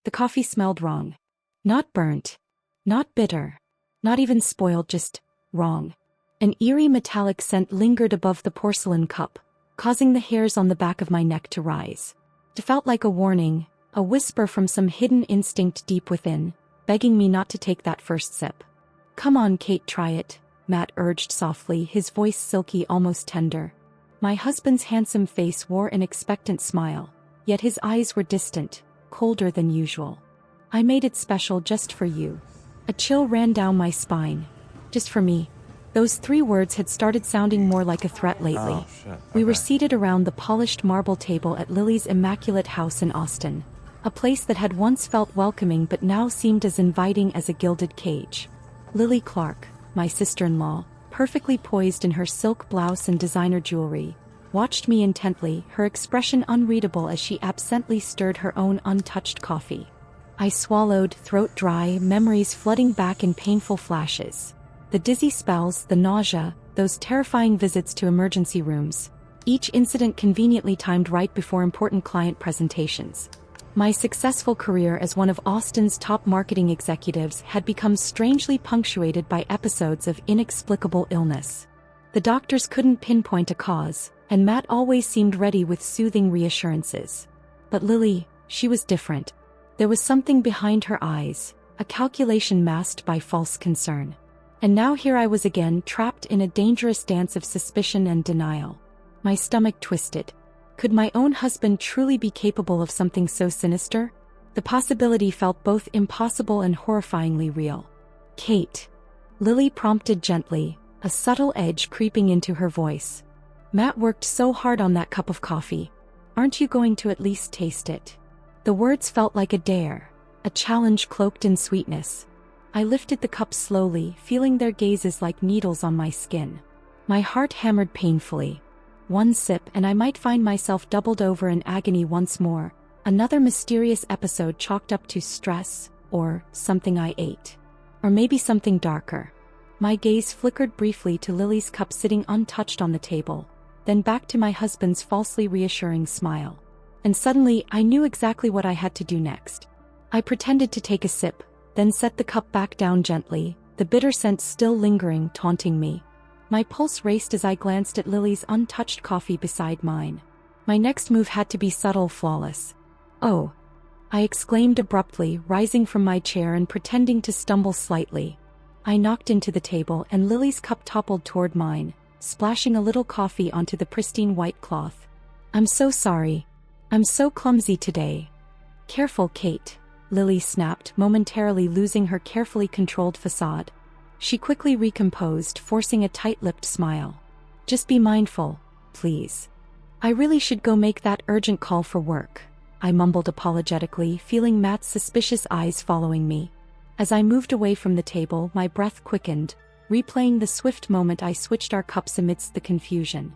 The coffee smelled wrong. Not burnt. Not bitter. Not even spoiled, just wrong. An eerie metallic scent lingered above the porcelain cup, causing the hairs on the back of my neck to rise. It felt like a warning, a whisper from some hidden instinct deep within, begging me not to take that first sip. "Come on, Kate, try it," Matt urged softly, his voice silky, almost tender. My husband's handsome face wore an expectant smile, yet his eyes were distant, colder than usual. "I made it special just for you." A chill ran down my spine. Just for me. Those 3 words had started sounding more like a threat lately. Oh, shit. We were Okay. seated around the polished marble table at Lily's immaculate house in Austin, a place that had once felt welcoming but now seemed as inviting as a gilded cage. Lily Clark, my sister-in-law, perfectly poised in her silk blouse and designer jewelry, watched me intently, her expression unreadable as she absently stirred her own untouched coffee. I swallowed, throat dry, memories flooding back in painful flashes. The dizzy spells, the nausea, those terrifying visits to emergency rooms, each incident conveniently timed right before important client presentations. My successful career as one of Austin's top marketing executives had become strangely punctuated by episodes of inexplicable illness. The doctors couldn't pinpoint a cause, and Matt always seemed ready with soothing reassurances. But Lily, she was different. There was something behind her eyes, a calculation masked by false concern. And now here I was again, trapped in a dangerous dance of suspicion and denial. My stomach twisted. Could my own husband truly be capable of something so sinister? The possibility felt both impossible and horrifyingly real. "Kate," Lily prompted gently, a subtle edge creeping into her voice. "Matt worked so hard on that cup of coffee. Aren't you going to at least taste it?" The words felt like a dare, a challenge cloaked in sweetness. I lifted the cup slowly, feeling their gazes like needles on my skin. My heart hammered painfully. One sip and I might find myself doubled over in agony once more, another mysterious episode chalked up to stress, or something I ate. Or maybe something darker. My gaze flickered briefly to Lily's cup sitting untouched on the table, then back to my husband's falsely reassuring smile. And suddenly, I knew exactly what I had to do next. I pretended to take a sip, then set the cup back down gently, the bitter scent still lingering, taunting me. My pulse raced as I glanced at Lily's untouched coffee beside mine. My next move had to be subtle, flawless. "Oh!" I exclaimed abruptly, rising from my chair and pretending to stumble slightly. I knocked into the table and Lily's cup toppled toward mine, splashing a little coffee onto the pristine white cloth. "I'm so sorry. I'm so clumsy today." "Careful, Kate," Lily snapped, momentarily losing her carefully controlled facade. She quickly recomposed, forcing a tight-lipped smile. "Just be mindful, please." "I really should go make that urgent call for work," I mumbled apologetically, feeling Matt's suspicious eyes following me. As I moved away from the table, my breath quickened, replaying the swift moment I switched our cups amidst the confusion.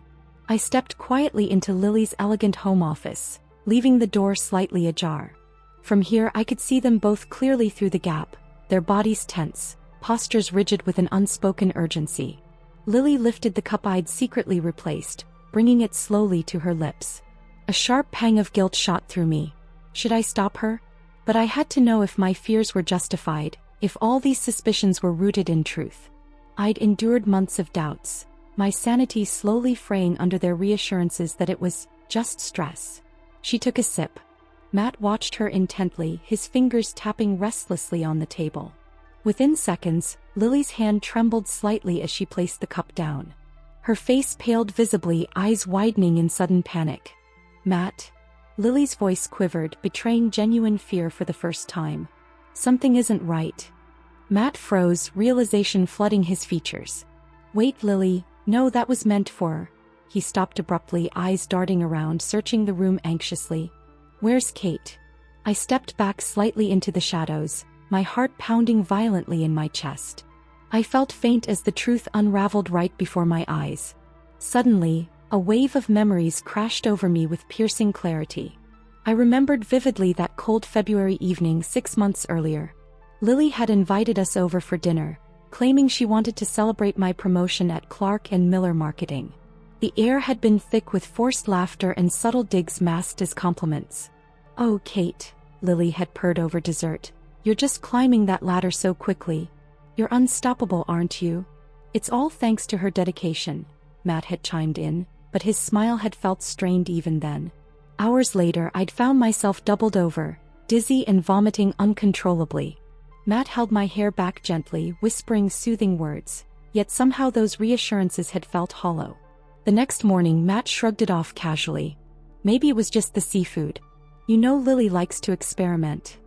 I stepped quietly into Lily's elegant home office, leaving the door slightly ajar. From here I could see them both clearly through the gap, their bodies tense, postures rigid with an unspoken urgency. Lily lifted the cup I'd secretly replaced, bringing it slowly to her lips. A sharp pang of guilt shot through me. Should I stop her? But I had to know if my fears were justified, if all these suspicions were rooted in truth. I'd endured months of doubts, my sanity slowly fraying under their reassurances that it was just stress. She took a sip. Matt watched her intently, his fingers tapping restlessly on the table. Within seconds, Lily's hand trembled slightly as she placed the cup down. Her face paled visibly, eyes widening in sudden panic. "Matt?" Lily's voice quivered, betraying genuine fear for the first time. "Something isn't right." Matt froze, realization flooding his features. "Wait, Lily, no, that was meant for..." He stopped abruptly, eyes darting around, searching the room anxiously. "Where's Kate?" I stepped back slightly into the shadows, my heart pounding violently in my chest. I felt faint as the truth unraveled right before my eyes. Suddenly, a wave of memories crashed over me with piercing clarity. I remembered vividly that cold February evening 6 months earlier. Lily had invited us over for dinner, claiming she wanted to celebrate my promotion at Clark and Miller Marketing. The air had been thick with forced laughter and subtle digs masked as compliments. "Oh, Kate," Lily had purred over dessert. "You're just climbing that ladder so quickly. You're unstoppable, aren't you?" "It's all thanks to her dedication," Matt had chimed in, but his smile had felt strained even then. Hours later, I'd found myself doubled over, dizzy and vomiting uncontrollably. Matt held my hair back gently, whispering soothing words, yet somehow those reassurances had felt hollow. The next morning, Matt shrugged it off casually. "Maybe it was just the seafood. You know Lily likes to experiment."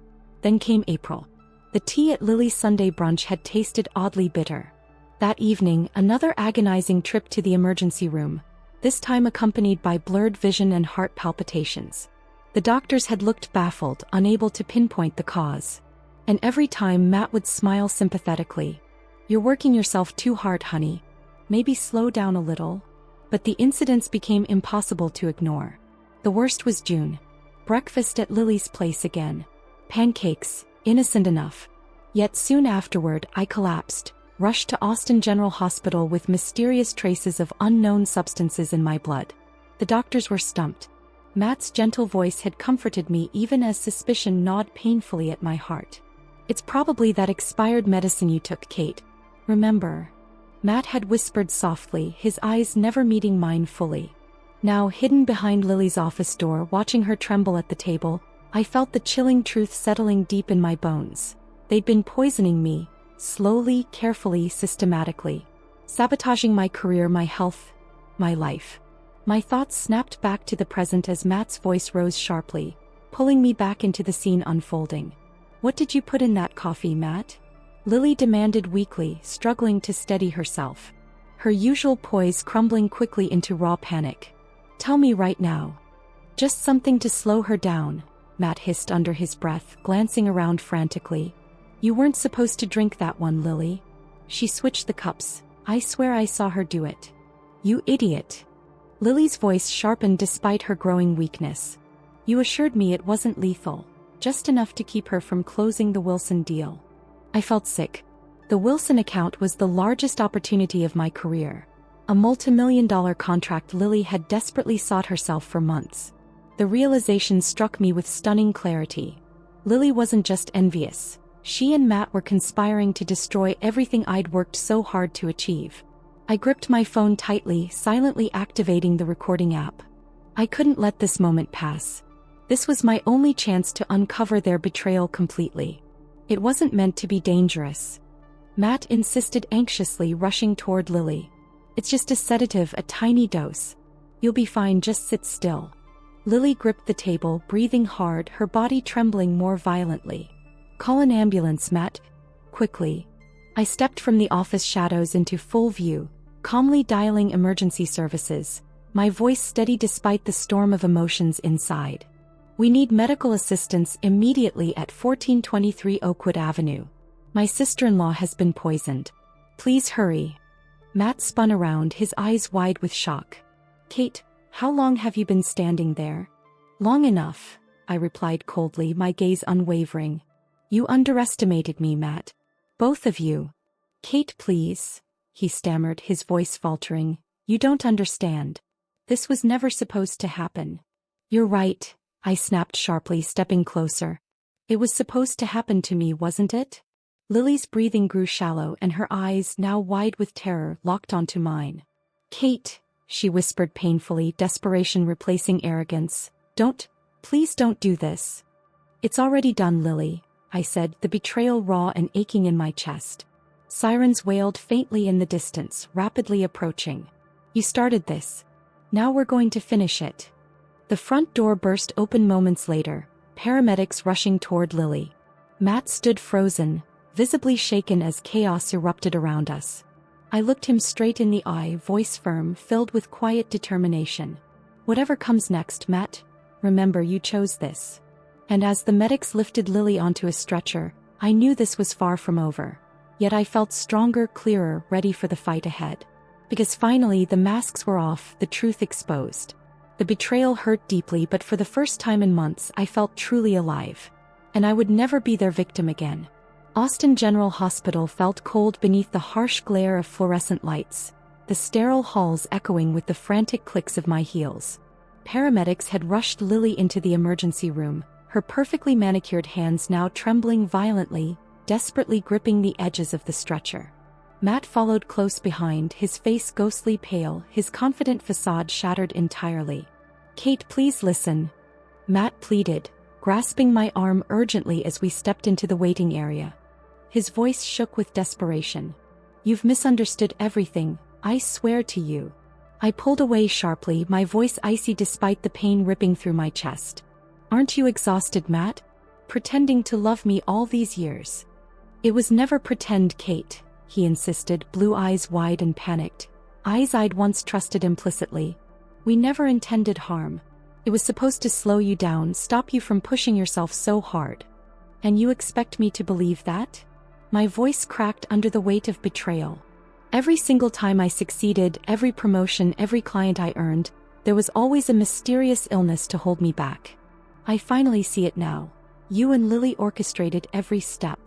Then came April. The tea at Lily's Sunday brunch had tasted oddly bitter. That evening, another agonizing trip to the emergency room, this time accompanied by blurred vision and heart palpitations. The doctors had looked baffled, unable to pinpoint the cause. And every time Matt would smile sympathetically. "You're working yourself too hard, honey. Maybe slow down a little." But the incidents became impossible to ignore. The worst was June. Breakfast at Lily's place again. Pancakes, innocent enough. Yet soon afterward, I collapsed, rushed to Austin General Hospital with mysterious traces of unknown substances in my blood. The doctors were stumped. Matt's gentle voice had comforted me even as suspicion gnawed painfully at my heart. "It's probably that expired medicine you took, Kate. Remember?" Matt had whispered softly, his eyes never meeting mine fully. Now, hidden behind Lily's office door, watching her tremble at the table, I felt the chilling truth settling deep in my bones. They'd been poisoning me, slowly, carefully, systematically. Sabotaging my career, my health, my life. My thoughts snapped back to the present as Matt's voice rose sharply, pulling me back into the scene unfolding. "What did you put in that coffee, Matt?" Lily demanded weakly, struggling to steady herself. Her usual poise crumbling quickly into raw panic. "Tell me right now." "Just something to slow her down," Matt hissed under his breath, glancing around frantically. "You weren't supposed to drink that one, Lily." She switched the cups. "I swear I saw her do it." "You idiot." Lily's voice sharpened despite her growing weakness. "You assured me it wasn't lethal, just enough to keep her from closing the Wilson deal." I felt sick. The Wilson account was the largest opportunity of my career. A multi-million-dollar contract Lily had desperately sought herself for months. The realization struck me with stunning clarity. Lily wasn't just envious. She and Matt were conspiring to destroy everything I'd worked so hard to achieve. I gripped my phone tightly, silently activating the recording app. I couldn't let this moment pass. This was my only chance to uncover their betrayal completely. It wasn't meant to be dangerous. Matt insisted anxiously, rushing toward Lily. "It's just a sedative, a tiny dose. You'll be fine, just sit still." Lily gripped the table, breathing hard, her body trembling more violently. "Call an ambulance, Matt. Quickly." I stepped from the office shadows into full view, calmly dialing emergency services, my voice steady despite the storm of emotions inside. "We need medical assistance immediately at 1423 Oakwood Avenue. My sister-in-law has been poisoned. Please hurry." Matt spun around, his eyes wide with shock. "Kate, how long have you been standing there?" "Long enough," I replied coldly, my gaze unwavering. "You underestimated me, Matt. Both of you." "Kate, please," he stammered, his voice faltering. "You don't understand. This was never supposed to happen." "You're right," I snapped sharply, stepping closer. "It was supposed to happen to me, wasn't it?" Lily's breathing grew shallow and her eyes, now wide with terror, locked onto mine. "Kate," she whispered painfully, desperation replacing arrogance. Please don't do this." "It's already done, Lily," I said, the betrayal raw and aching in my chest. Sirens wailed faintly in the distance, rapidly approaching. "You started this. Now we're going to finish it." The front door burst open moments later, paramedics rushing toward Lily. Matt stood frozen, visibly shaken as chaos erupted around us. I looked him straight in the eye, voice firm, filled with quiet determination. "Whatever comes next, Matt, remember you chose this." And as the medics lifted Lily onto a stretcher, I knew this was far from over. Yet I felt stronger, clearer, ready for the fight ahead. Because finally the masks were off, the truth exposed. The betrayal hurt deeply, but for the first time in months I felt truly alive. And I would never be their victim again. Austin General Hospital felt cold beneath the harsh glare of fluorescent lights, the sterile halls echoing with the frantic clicks of my heels. Paramedics had rushed Lily into the emergency room, her perfectly manicured hands now trembling violently, desperately gripping the edges of the stretcher. Matt followed close behind, his face ghostly pale, his confident facade shattered entirely. "Kate, please listen," Matt pleaded, grasping my arm urgently as we stepped into the waiting area. His voice shook with desperation. "You've misunderstood everything, I swear to you." I pulled away sharply, my voice icy despite the pain ripping through my chest. "Aren't you exhausted, Matt? Pretending to love me all these years?" "It was never pretend, Kate," he insisted, blue eyes wide and panicked. Eyes I'd once trusted implicitly. "We never intended harm. It was supposed to slow you down, stop you from pushing yourself so hard. And you expect me to believe that?" My voice cracked under the weight of betrayal. Every single time I succeeded, every promotion, every client I earned, there was always a mysterious illness to hold me back. "I finally see it now. You and Lily orchestrated every step."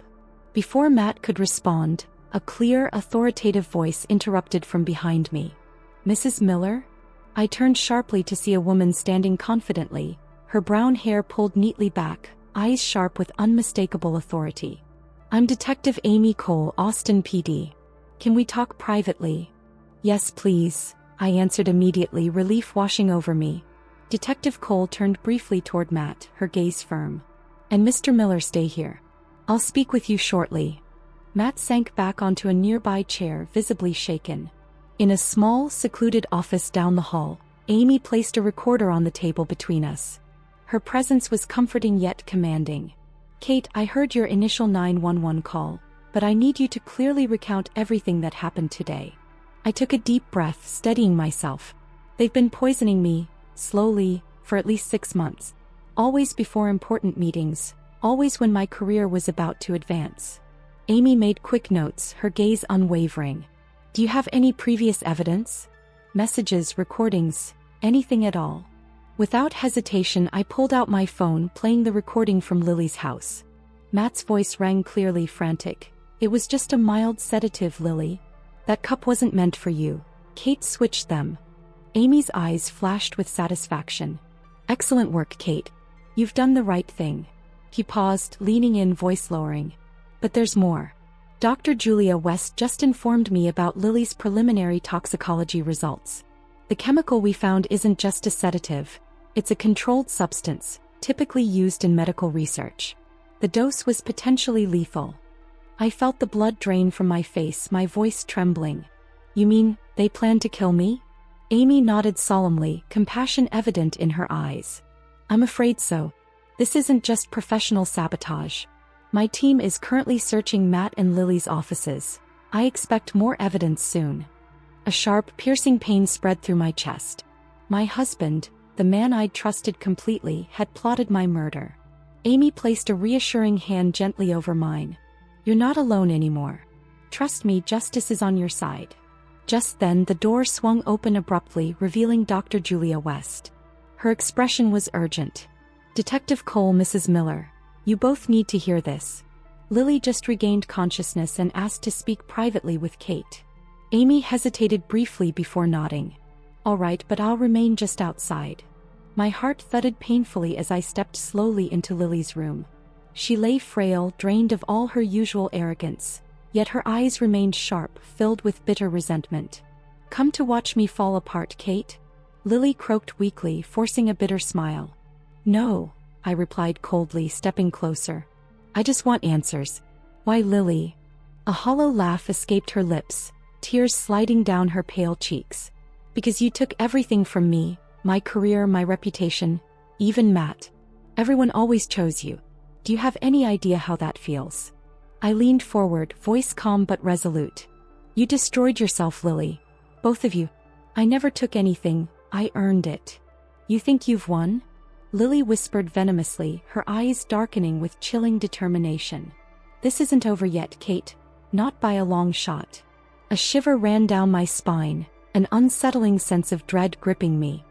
Before Matt could respond, a clear, authoritative voice interrupted from behind me. "Mrs. Miller?" I turned sharply to see a woman standing confidently, her brown hair pulled neatly back, eyes sharp with unmistakable authority. "I'm Detective Amy Cole, Austin PD. Can we talk privately?" "Yes, please," I answered immediately, relief washing over me. Detective Cole turned briefly toward Matt, her gaze firm. "And Mr. Miller, stay here. I'll speak with you shortly." Matt sank back onto a nearby chair, visibly shaken. In a small, secluded office down the hall, Amy placed a recorder on the table between us. Her presence was comforting yet commanding. "Kate, I heard your initial 911 call, but I need you to clearly recount everything that happened today." I took a deep breath, steadying myself. "They've been poisoning me, slowly, for at least 6 months. Always before important meetings, always when my career was about to advance." Amy made quick notes, her gaze unwavering. "Do you have any previous evidence? Messages, recordings, anything at all?" Without hesitation, I pulled out my phone, playing the recording from Lily's house. Matt's voice rang clearly, frantic. "It was just a mild sedative, Lily. That cup wasn't meant for you. Kate switched them." Amy's eyes flashed with satisfaction. "Excellent work, Kate. You've done the right thing." He paused, leaning in, voice lowering. "But there's more. Dr. Julia West just informed me about Lily's preliminary toxicology results. The chemical we found isn't just a sedative. It's a controlled substance, typically used in medical research. The dose was potentially lethal." I felt the blood drain from my face, my voice trembling. "You mean, they plan to kill me?" Amy nodded solemnly, compassion evident in her eyes. "I'm afraid so. This isn't just professional sabotage. My team is currently searching Matt and Lily's offices. I expect more evidence soon." A sharp, piercing pain spread through my chest. My husband, the man I'd trusted completely, had plotted my murder. Amy placed a reassuring hand gently over mine. "You're not alone anymore. Trust me, justice is on your side." Just then, the door swung open abruptly, revealing Dr. Julia West. Her expression was urgent. "Detective Cole, Mrs. Miller. You both need to hear this. Lily just regained consciousness and asked to speak privately with Kate." Amy hesitated briefly before nodding. "All right, but I'll remain just outside." My heart thudded painfully as I stepped slowly into Lily's room. She lay frail, drained of all her usual arrogance, yet her eyes remained sharp, filled with bitter resentment. "Come to watch me fall apart, Kate?" Lily croaked weakly, forcing a bitter smile. "No," I replied coldly, stepping closer. "I just want answers." "Why, Lily?" A hollow laugh escaped her lips, tears sliding down her pale cheeks. "Because you took everything from me, my career, my reputation, even Matt. Everyone always chose you. Do you have any idea how that feels?" I leaned forward, voice calm but resolute. "You destroyed yourself, Lily. Both of you. I never took anything, I earned it. You think you've won?" Lily whispered venomously, her eyes darkening with chilling determination. "This isn't over yet, Kate. Not by a long shot." A shiver ran down my spine, an unsettling sense of dread gripping me.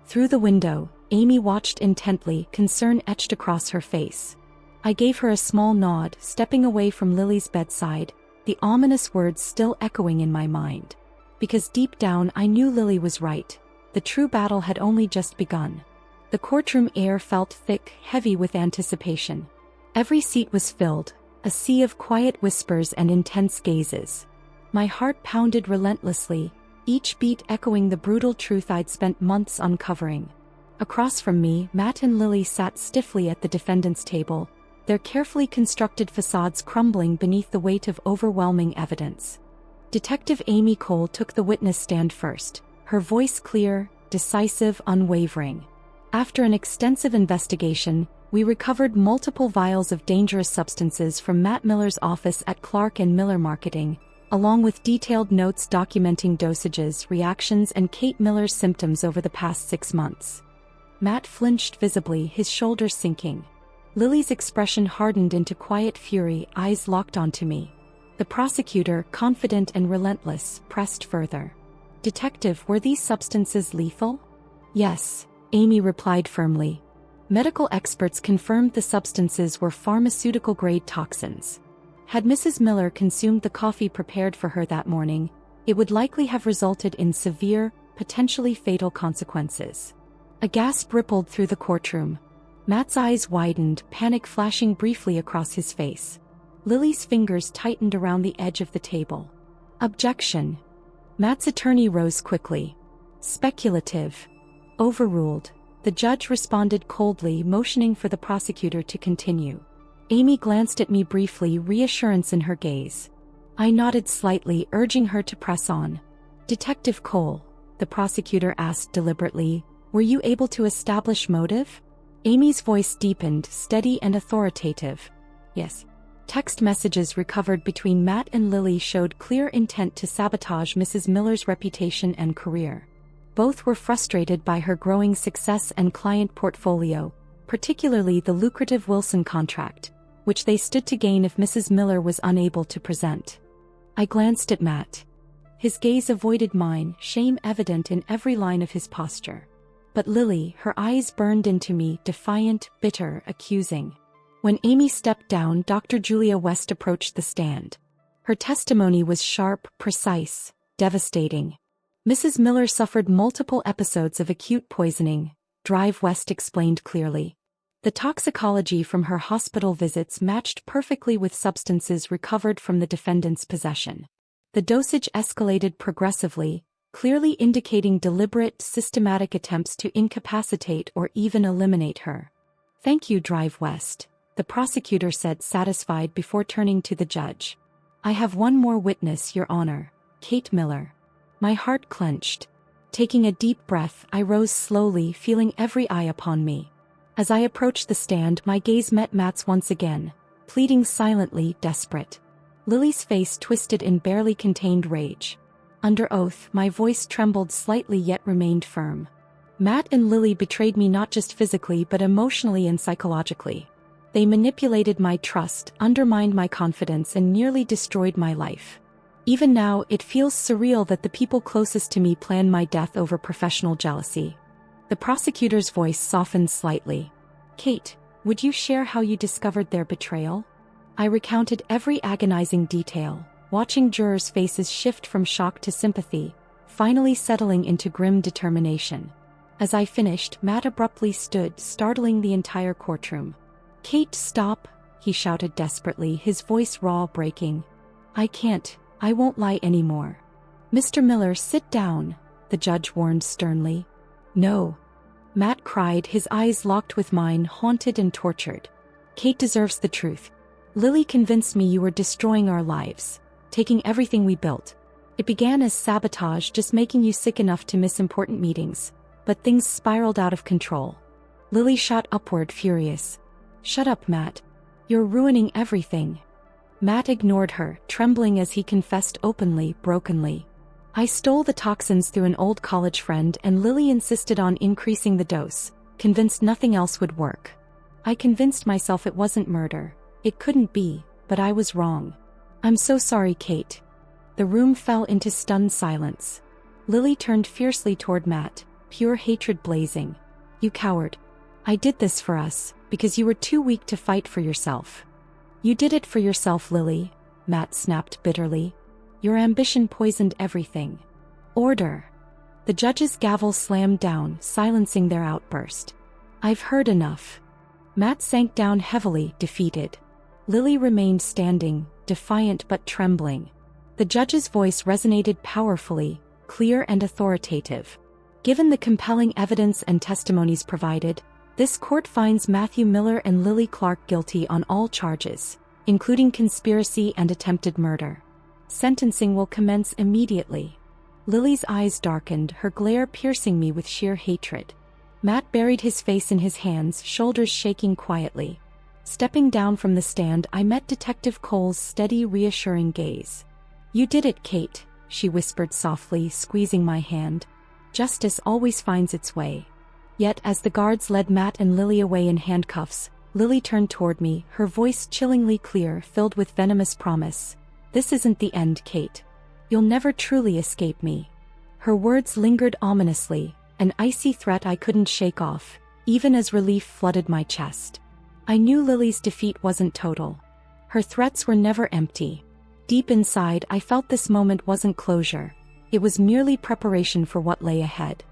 Through the window, Amy watched intently, concern etched across her face. I gave her a small nod, stepping away from Lily's bedside, the ominous words still echoing in my mind. Because deep down I knew Lily was right. The true battle had only just begun. The courtroom air felt thick, heavy with anticipation. Every seat was filled, a sea of quiet whispers and intense gazes. My heart pounded relentlessly, each beat echoing the brutal truth I'd spent months uncovering. Across from me, Matt and Lily sat stiffly at the defendant's table, their carefully constructed facades crumbling beneath the weight of overwhelming evidence. Detective Amy Cole took the witness stand first, her voice clear, decisive, unwavering. After an extensive investigation, we recovered multiple vials of dangerous substances from Matt Miller's office at Clark and Miller Marketing, along with detailed notes documenting dosages, reactions, and Kate Miller's symptoms over the past 6 months. Matt flinched visibly, his shoulders sinking. Lily's expression hardened into quiet fury, eyes locked onto me. The prosecutor, confident and relentless, pressed further. "Detective, were these substances lethal?" "Yes," Amy replied firmly. "Medical experts confirmed the substances were pharmaceutical-grade toxins. Had Mrs. Miller consumed the coffee prepared for her that morning, it would likely have resulted in severe, potentially fatal consequences." A gasp rippled through the courtroom. Matt's eyes widened, panic flashing briefly across his face. Lily's fingers tightened around the edge of the table. "Objection." Matt's attorney rose quickly. "Speculative." "Overruled." The judge responded coldly, motioning for the prosecutor to continue. Amy glanced at me briefly, reassurance in her gaze. I nodded slightly, urging her to press on. "Detective Cole," the prosecutor asked deliberately, "were you able to establish motive?" Amy's voice deepened, steady and authoritative. "Yes." Text messages recovered between Matt and Lily showed clear intent to sabotage Mrs. Miller's reputation and career. Both were frustrated by her growing success and client portfolio, particularly the lucrative Wilson contract, which they stood to gain if Mrs. Miller was unable to present. I glanced at Matt. His gaze avoided mine, shame evident in every line of his posture. But Lily, her eyes burned into me, defiant, bitter, accusing. When Amy stepped down, Dr. Julia West approached the stand. Her testimony was sharp, precise, devastating. Mrs. Miller suffered multiple episodes of acute poisoning, Drive West explained clearly. The toxicology from her hospital visits matched perfectly with substances recovered from the defendant's possession. The dosage escalated progressively, clearly indicating deliberate, systematic attempts to incapacitate or even eliminate her. "Thank you, Drive West," the prosecutor said, satisfied, before turning to the judge. "I have one more witness, Your Honor, Kate Miller." My heart clenched. Taking a deep breath, I rose slowly, feeling every eye upon me. As I approached the stand, my gaze met Matt's once again, pleading silently, desperate. Lily's face twisted in barely contained rage. Under oath, my voice trembled slightly yet remained firm. "Matt and Lily betrayed me not just physically but emotionally and psychologically. They manipulated my trust, undermined my confidence, and nearly destroyed my life. Even now, it feels surreal that the people closest to me planned my death over professional jealousy." The prosecutor's voice softened slightly. "Kate, would you share how you discovered their betrayal?" I recounted every agonizing detail, watching jurors' faces shift from shock to sympathy, finally settling into grim determination. As I finished, Matt abruptly stood, startling the entire courtroom. "Kate, stop!" he shouted desperately, his voice raw, breaking. "I can't. I won't lie anymore." "Mr. Miller, sit down," the judge warned sternly. "No." Matt cried, his eyes locked with mine, haunted and tortured. "Kate deserves the truth. Lily convinced me you were destroying our lives, taking everything we built. It began as sabotage, just making you sick enough to miss important meetings, but things spiraled out of control." Lily shot upward, furious. "Shut up, Matt. You're ruining everything." Matt ignored her, trembling as he confessed openly, brokenly. "I stole the toxins through an old college friend, and Lily insisted on increasing the dose, convinced nothing else would work. I convinced myself it wasn't murder. It couldn't be, but I was wrong. I'm so sorry, Kate." The room fell into stunned silence. Lily turned fiercely toward Matt, pure hatred blazing. "You coward. I did this for us, because you were too weak to fight for yourself." "You did it for yourself, Lily," Matt snapped bitterly. "Your ambition poisoned everything." "Order." The judge's gavel slammed down, silencing their outburst. I've heard enough. Matt sank down heavily, defeated. Lily remained standing, defiant but trembling. The judge's voice resonated powerfully, clear and authoritative. Given the compelling evidence and testimonies provided, this court finds Matthew Miller and Lily Clark guilty on all charges, including conspiracy and attempted murder. Sentencing will commence immediately. Lily's eyes darkened, her glare piercing me with sheer hatred. Matt buried his face in his hands, shoulders shaking quietly. Stepping down from the stand, I met Detective Cole's steady, reassuring gaze. "You did it, Kate," she whispered softly, squeezing my hand. "Justice always finds its way." Yet as the guards led Matt and Lily away in handcuffs, Lily turned toward me, her voice chillingly clear, filled with venomous promise. "This isn't the end, Kate. You'll never truly escape me." Her words lingered ominously, an icy threat I couldn't shake off, even as relief flooded my chest. I knew Lily's defeat wasn't total. Her threats were never empty. Deep inside, I felt this moment wasn't closure. It was merely preparation for what lay ahead.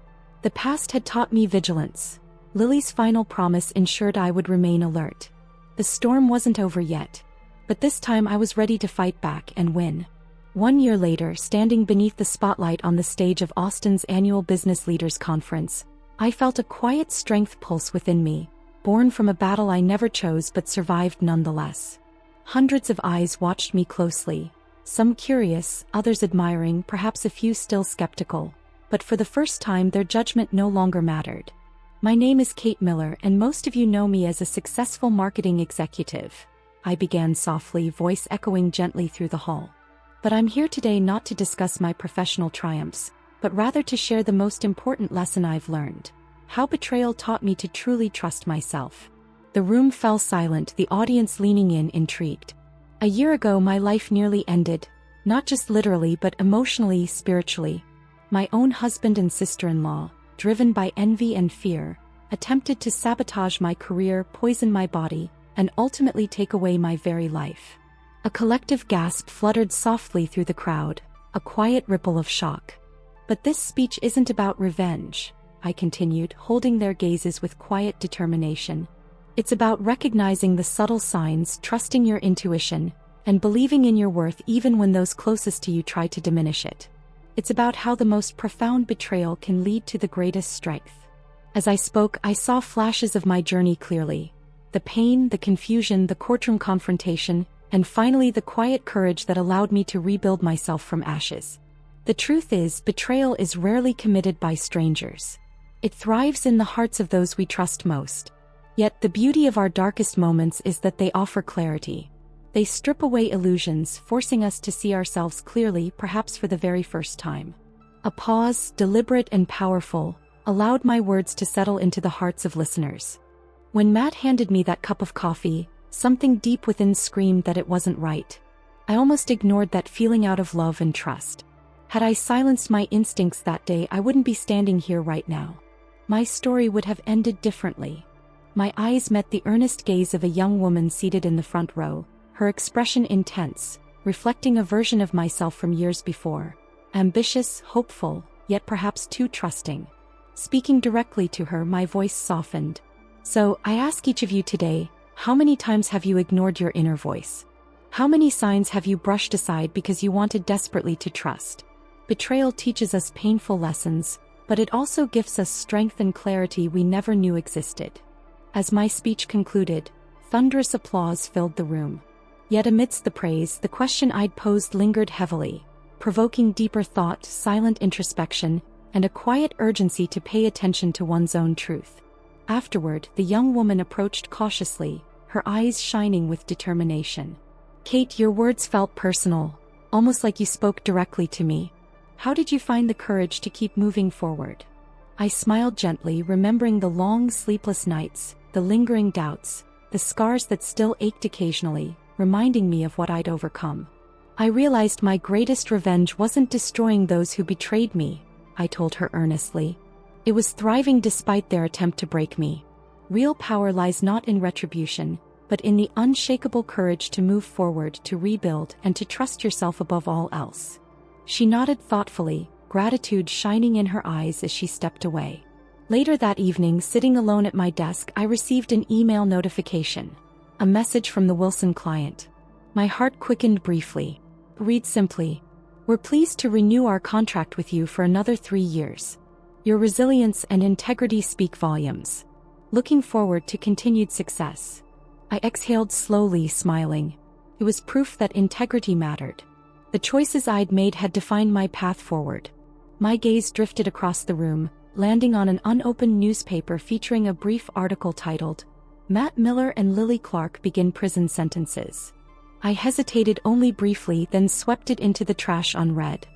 The past had taught me vigilance. Lily's final promise ensured I would remain alert. The storm wasn't over yet. But this time I was ready to fight back and win. 1 year later, standing beneath the spotlight on the stage of Austin's annual Business Leaders Conference, I felt a quiet strength pulse within me, born from a battle I never chose but survived nonetheless. Hundreds of eyes watched me closely, some curious, others admiring, perhaps a few still skeptical. But for the first time their judgment no longer mattered. "My name is Kate Miller, and most of you know me as a successful marketing executive," I began softly, voice echoing gently through the hall. "But I'm here today not to discuss my professional triumphs, but rather to share the most important lesson I've learned. How betrayal taught me to truly trust myself." The room fell silent, the audience leaning in, intrigued. A year ago my life nearly ended, not just literally but emotionally, spiritually. My own husband and sister-in-law, driven by envy and fear, attempted to sabotage my career, poison my body, and ultimately take away my very life. A collective gasp fluttered softly through the crowd, a quiet ripple of shock. "But this speech isn't about revenge," I continued, holding their gazes with quiet determination. "It's about recognizing the subtle signs, trusting your intuition, and believing in your worth even when those closest to you try to diminish it. It's about how the most profound betrayal can lead to the greatest strength." As I spoke, I saw flashes of my journey clearly. The pain, the confusion, the courtroom confrontation, and finally the quiet courage that allowed me to rebuild myself from ashes. The truth is, betrayal is rarely committed by strangers. It thrives in the hearts of those we trust most. Yet the beauty of our darkest moments is that they offer clarity. They strip away illusions, forcing us to see ourselves clearly, perhaps for the very first time. A pause, deliberate and powerful, allowed my words to settle into the hearts of listeners. When Matt handed me that cup of coffee, something deep within screamed that it wasn't right. I almost ignored that feeling out of love and trust. Had I silenced my instincts that day, I wouldn't be standing here right now. My story would have ended differently. My eyes met the earnest gaze of a young woman seated in the front row, her expression intense, reflecting a version of myself from years before. Ambitious, hopeful, yet perhaps too trusting. Speaking directly to her, my voice softened. "So, I ask each of you today, how many times have you ignored your inner voice? How many signs have you brushed aside because you wanted desperately to trust?" Betrayal teaches us painful lessons, but it also gives us strength and clarity we never knew existed. As my speech concluded, thunderous applause filled the room. Yet amidst the praise, the question I'd posed lingered heavily, provoking deeper thought, silent introspection, and a quiet urgency to pay attention to one's own truth. Afterward, the young woman approached cautiously, her eyes shining with determination. "Kate, your words felt personal, almost like you spoke directly to me. How did you find the courage to keep moving forward?" I smiled gently, remembering the long, sleepless nights, the lingering doubts, the scars that still ached occasionally, reminding me of what I'd overcome. "I realized my greatest revenge wasn't destroying those who betrayed me," I told her earnestly. "It was thriving despite their attempt to break me. Real power lies not in retribution, but in the unshakable courage to move forward, to rebuild, and to trust yourself above all else." She nodded thoughtfully, gratitude shining in her eyes as she stepped away. Later that evening, sitting alone at my desk, I received an email notification. A message from the Wilson client. My heart quickened briefly. Read simply. We're pleased to renew our contract with you for another 3 years. Your resilience and integrity speak volumes. Looking forward to continued success. I exhaled slowly, smiling. It was proof that integrity mattered. The choices I'd made had defined my path forward. My gaze drifted across the room, landing on an unopened newspaper featuring a brief article titled, "Matt Miller and Lily Clark Begin Prison Sentences." I hesitated only briefly, then swept it into the trash unread.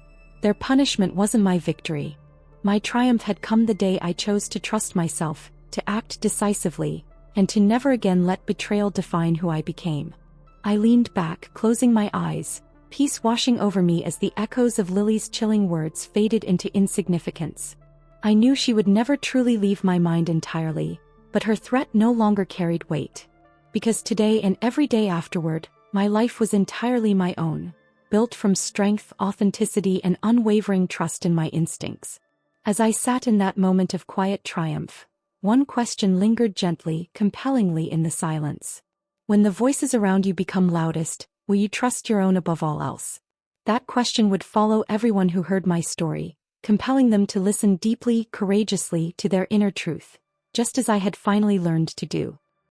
Their punishment wasn't my victory. My triumph had come the day I chose to trust myself, to act decisively, and to never again let betrayal define who I became. I leaned back, closing my eyes, peace washing over me as the echoes of Lily's chilling words faded into insignificance. I knew she would never truly leave my mind entirely, but her threat no longer carried weight. Because today and every day afterward, my life was entirely my own, built from strength, authenticity, and unwavering trust in my instincts. As I sat in that moment of quiet triumph, one question lingered gently, compellingly in the silence. When the voices around you become loudest, will you trust your own above all else? That question would follow everyone who heard my story, compelling them to listen deeply, courageously to their inner truth, just as I had finally learned to do.